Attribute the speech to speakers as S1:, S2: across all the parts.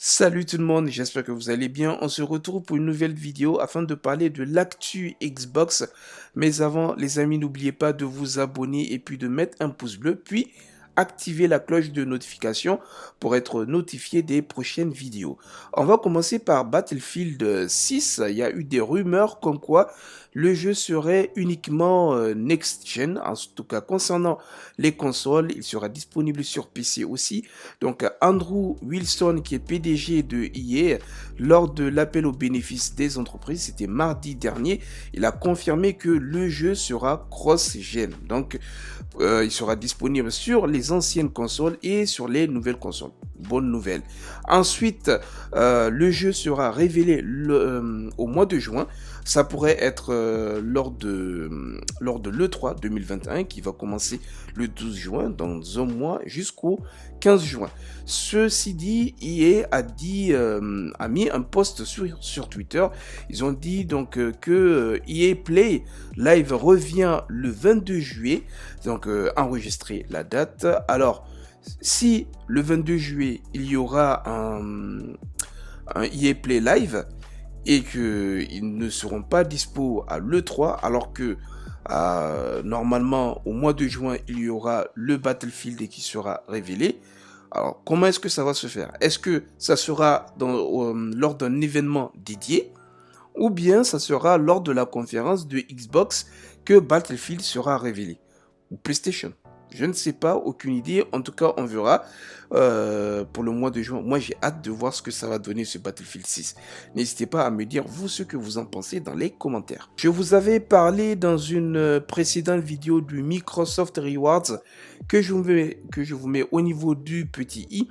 S1: Salut tout le monde, j'espère que vous allez bien. On se retrouve pour une nouvelle vidéo afin de parler de l'actu Xbox. Mais avant, les amis, n'oubliez pas de vous abonner et puis de mettre un pouce bleu, puis activer la cloche de notification pour être notifié des prochaines vidéos. On va commencer par Battlefield 6. Il y a eu des rumeurs comme quoi le jeu serait uniquement next-gen, en tout cas concernant les consoles. Il sera disponible sur PC aussi. Donc Andrew Wilson, qui est PDG de EA, lors de l'appel aux bénéfices des entreprises, c'était mardi dernier, il a confirmé que le jeu sera cross-gen. Donc il sera disponible sur les anciennes consoles et sur les nouvelles consoles. Bonne nouvelle. Ensuite, le jeu sera révélé au mois de juin. Ça pourrait être lors de l'E3 2021 qui va commencer le 12 juin, dans un mois, jusqu'au 15 juin. Ceci dit, EA a mis un post sur Twitter. Ils ont dit donc que EA Play Live revient le 22 juillet. Donc enregistrer la date. Alors, si le 22 juillet, il y aura un EA Play Live et qu'ils ne seront pas dispo à l'E3, alors que normalement au mois de juin, il y aura le Battlefield qui sera révélé. Alors, comment est-ce que ça va se faire? Est-ce que ça sera lors d'un événement dédié ou bien ça sera lors de la conférence de Xbox que Battlefield sera révélé? Ou PlayStation? Je ne sais pas, aucune idée. En tout cas, on verra pour le mois de juin. Moi, j'ai hâte de voir ce que ça va donner ce Battlefield 6. N'hésitez pas à me dire, vous, ce que vous en pensez dans les commentaires. Je vous avais parlé dans une précédente vidéo du Microsoft Rewards que je vous mets au niveau du petit i.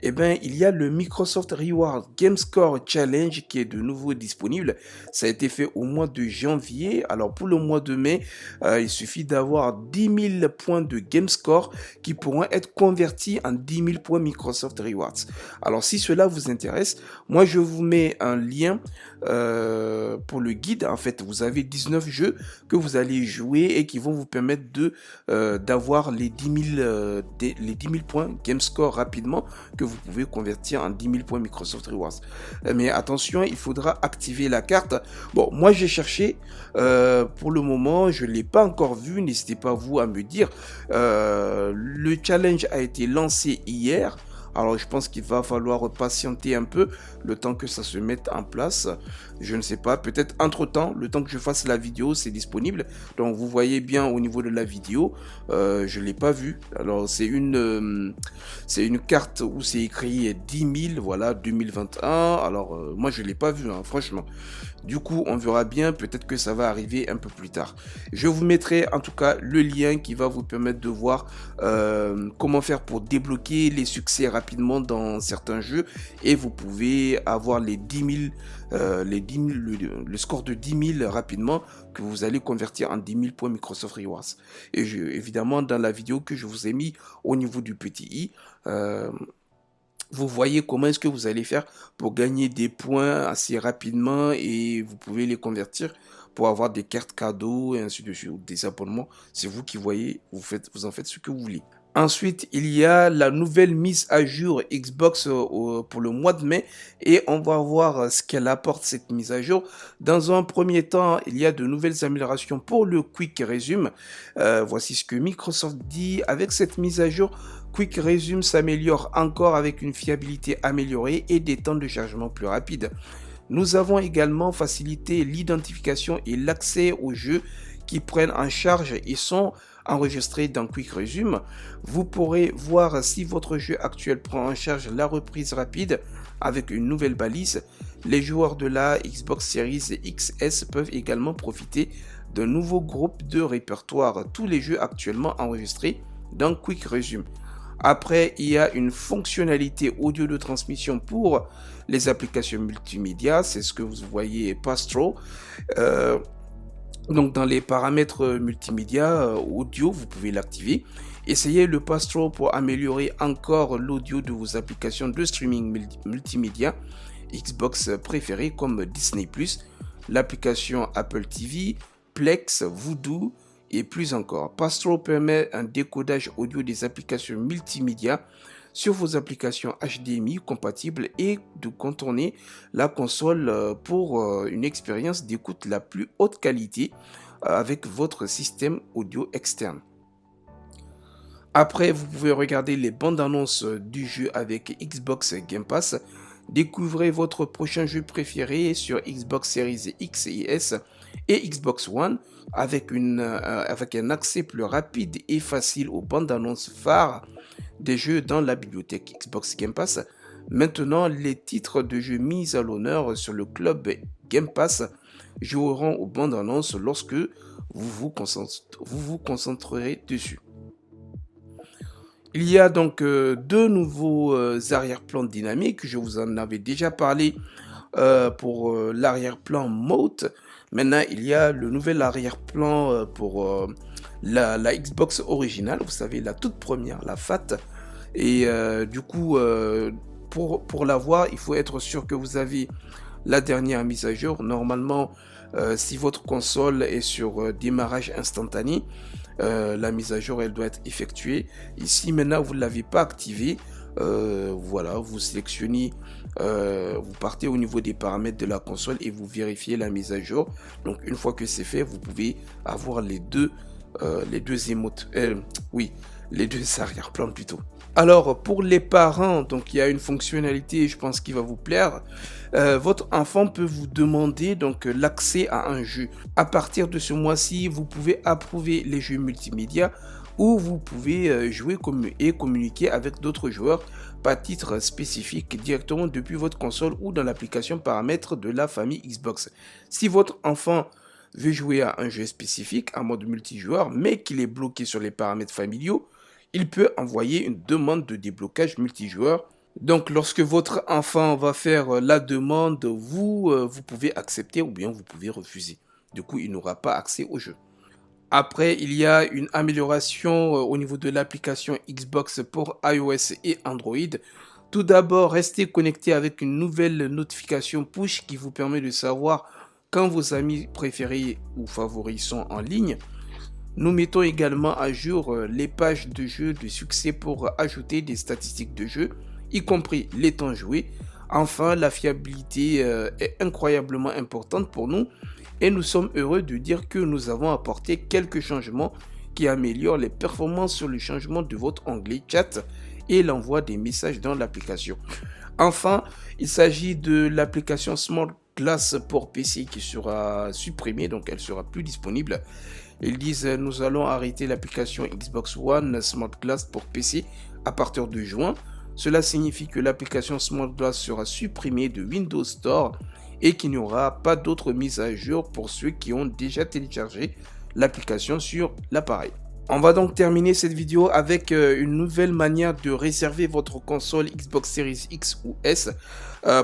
S1: Eh bien, il y a le Microsoft Rewards Game Score Challenge qui est de nouveau disponible. Ça a été fait au mois de janvier. Alors, pour le mois de mai, il suffit d'avoir 10 000 points de Game Score qui pourront être convertis en 10 000 points Microsoft Rewards. Alors si cela vous intéresse, moi je vous mets un lien pour le guide. En fait, vous avez 19 jeux que vous allez jouer et qui vont vous permettre d'avoir les 10 000 points Game Score rapidement que vous pouvez convertir en 10 000 points Microsoft Rewards. Mais attention, il faudra activer la carte. Bon, moi j'ai cherché. Pour le moment, je ne l'ai pas encore vu. N'hésitez pas vous à me dire. Le challenge a été lancé hier. Alors je pense qu'il va falloir patienter un peu le temps que ça se mette en place. Je ne sais pas, peut-être entre-temps, le temps que je fasse la vidéo, c'est disponible. Donc vous voyez bien au niveau de la vidéo, je ne l'ai pas vu. Alors c'est une carte où c'est écrit 10 000, voilà, 2021. Alors moi je ne l'ai pas vu, hein, franchement. Du coup, on verra bien, peut-être que ça va arriver un peu plus tard. Je vous mettrai en tout cas le lien qui va vous permettre de voir comment faire pour débloquer les succès rapidement dans certains jeux et vous pouvez avoir les 10 000, le score de 10 000 rapidement que vous allez convertir en 10 000 points Microsoft Rewards. Et évidemment, dans la vidéo que je vous ai mis au niveau du petit i, vous voyez comment est-ce que vous allez faire pour gagner des points assez rapidement et vous pouvez les convertir pour avoir des cartes cadeaux et ainsi de suite, ou des abonnements. C'est vous qui voyez, vous en faites ce que vous voulez. Ensuite, il y a la nouvelle mise à jour Xbox pour le mois de mai et on va voir ce qu'elle apporte cette mise à jour. Dans un premier temps, il y a de nouvelles améliorations pour le Quick Resume. Voici ce que Microsoft dit. Avec cette mise à jour, Quick Resume s'améliore encore avec une fiabilité améliorée et des temps de chargement plus rapides. Nous avons également facilité l'identification et l'accès aux jeux qui prennent en charge et sont enregistrés dans Quick Resume. Vous pourrez voir si votre jeu actuel prend en charge la reprise rapide avec une nouvelle balise. Les joueurs de la Xbox Series XS peuvent également profiter d'un nouveau groupe de répertoire, tous les jeux actuellement enregistrés dans Quick Resume. Après, il y a une fonctionnalité audio de transmission pour les applications multimédia. C'est ce que vous voyez Pastro. Donc dans les paramètres multimédia audio, vous pouvez l'activer. Essayez le Pastro pour améliorer encore l'audio de vos applications de streaming multimédia Xbox préférées comme Disney+, l'application Apple TV, Plex, Voodoo et plus encore. Pastro permet un décodage audio des applications multimédia sur vos applications HDMI compatibles et de contourner la console pour une expérience d'écoute la plus haute qualité avec votre système audio externe. Après, vous pouvez regarder les bandes annonces du jeu avec Xbox Game Pass. Découvrez votre prochain jeu préféré sur Xbox Series X et S et Xbox One avec un accès plus rapide et facile aux bandes annonces phares des jeux dans la bibliothèque Xbox Game Pass. Maintenant, les titres de jeux mis à l'honneur sur le club Game Pass joueront aux bandes annonces lorsque vous concentrerez dessus. Il y a donc deux nouveaux arrière-plans dynamiques. Je vous en avais déjà parlé pour l'arrière-plan Mode. Maintenant, il y a le nouvel arrière-plan pour la Xbox originale. Vous savez, la toute première, la FAT. Et du coup, pour la voir, il faut être sûr que vous avez la dernière mise à jour. Normalement, si votre console est sur démarrage instantané, la mise à jour elle doit être effectuée. Ici maintenant vous ne l'avez pas activé, voilà, vous sélectionnez, vous partez au niveau des paramètres de la console et vous vérifiez la mise à jour. Donc une fois que c'est fait, vous pouvez avoir les deux émotes, oui, les deux arrière-plans plutôt. Alors pour les parents, donc il y a une fonctionnalité, je pense qui va vous plaire. Votre enfant peut vous demander donc l'accès à un jeu. À partir de ce mois-ci, vous pouvez approuver les jeux multimédia ou vous pouvez jouer et communiquer avec d'autres joueurs par titre spécifique directement depuis votre console ou dans l'application paramètres de la famille Xbox. Si votre enfant veut jouer à un jeu spécifique en mode multijoueur mais qu'il est bloqué sur les paramètres familiaux, il peut envoyer une demande de déblocage multijoueur. Donc lorsque votre enfant va faire la demande, vous pouvez accepter ou bien vous pouvez refuser. Du coup, il n'aura pas accès au jeu. Après, il y a une amélioration au niveau de l'application Xbox pour iOS et Android. Tout d'abord, restez connecté avec une nouvelle notification push qui vous permet de savoir quand vos amis préférés ou favoris sont en ligne. Nous mettons également à jour les pages de jeux de succès pour ajouter des statistiques de jeu, y compris les temps joués. Enfin, la fiabilité est incroyablement importante pour nous et nous sommes heureux de dire que nous avons apporté quelques changements qui améliorent les performances sur le changement de votre onglet chat et l'envoi des messages dans l'application. Enfin, il s'agit de l'application Smart Glass pour PC qui sera supprimée, donc elle sera plus disponible. Ils disent nous allons arrêter l'application Xbox One Smart Glass pour PC à partir de juin. Cela signifie que l'application Smart Glass sera supprimée de Windows Store et qu'il n'y aura pas d'autres mises à jour pour ceux qui ont déjà téléchargé l'application sur l'appareil. On va donc terminer cette vidéo avec une nouvelle manière de réserver votre console Xbox Series X ou S.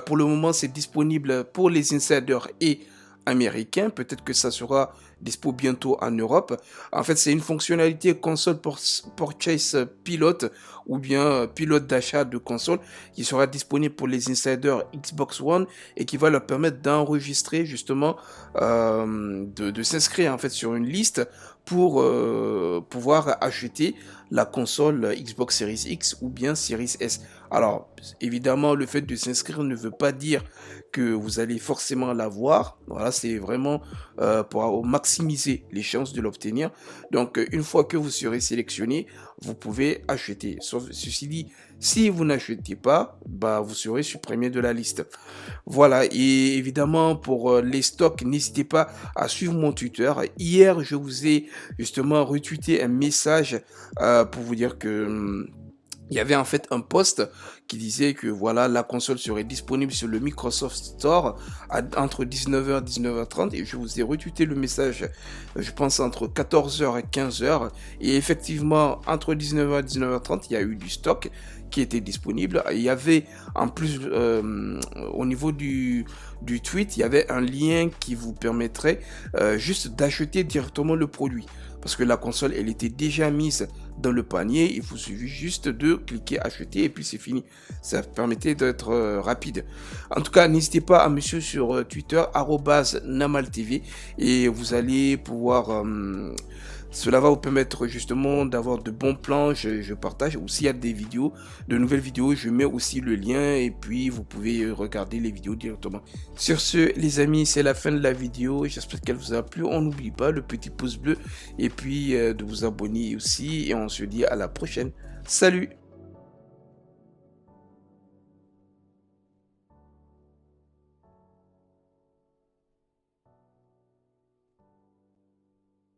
S1: Pour le moment, c'est disponible pour les insiders et américains. Peut-être que ça sera dispo bientôt en Europe. En fait, c'est une fonctionnalité console purchase pilote ou bien pilote d'achat de console qui sera disponible pour les insiders Xbox One et qui va leur permettre d'enregistrer justement, de s'inscrire en fait sur une liste pour pouvoir acheter la console Xbox Series X ou bien Series S. Alors, évidemment, le fait de s'inscrire ne veut pas dire que vous allez forcément l'avoir. Voilà, c'est vraiment pour maximiser les chances de l'obtenir. Donc, une fois que vous serez sélectionné, vous pouvez acheter. Ceci dit, si vous n'achetez pas, bah, vous serez supprimé de la liste. Voilà, et évidemment, pour les stocks, n'hésitez pas à suivre mon Twitter. Hier, je vous ai justement retweeté un message pour vous dire que il y avait en fait un post qui disait que voilà, la console serait disponible sur le Microsoft Store entre 19h et 19h30 et je vous ai retweeté le message, je pense entre 14h et 15h et effectivement entre 19h et 19h30 il y a eu du stock qui était disponible. Il y avait en plus au niveau du tweet, il y avait un lien qui vous permettrait juste d'acheter directement le produit. Parce que la console, elle était déjà mise dans le panier. Il vous suffit juste de cliquer acheter et puis c'est fini. Ça permettait d'être rapide. En tout cas, n'hésitez pas à me suivre sur Twitter @namaltv et vous allez pouvoir Cela va vous permettre justement d'avoir de bons plans. Je partage aussi, il y a des vidéos, de nouvelles vidéos. Je mets aussi le lien et puis vous pouvez regarder les vidéos directement. Sur ce, les amis, c'est la fin de la vidéo. J'espère qu'elle vous a plu. On n'oublie pas le petit pouce bleu et puis de vous abonner aussi. Et on se dit à la prochaine. Salut!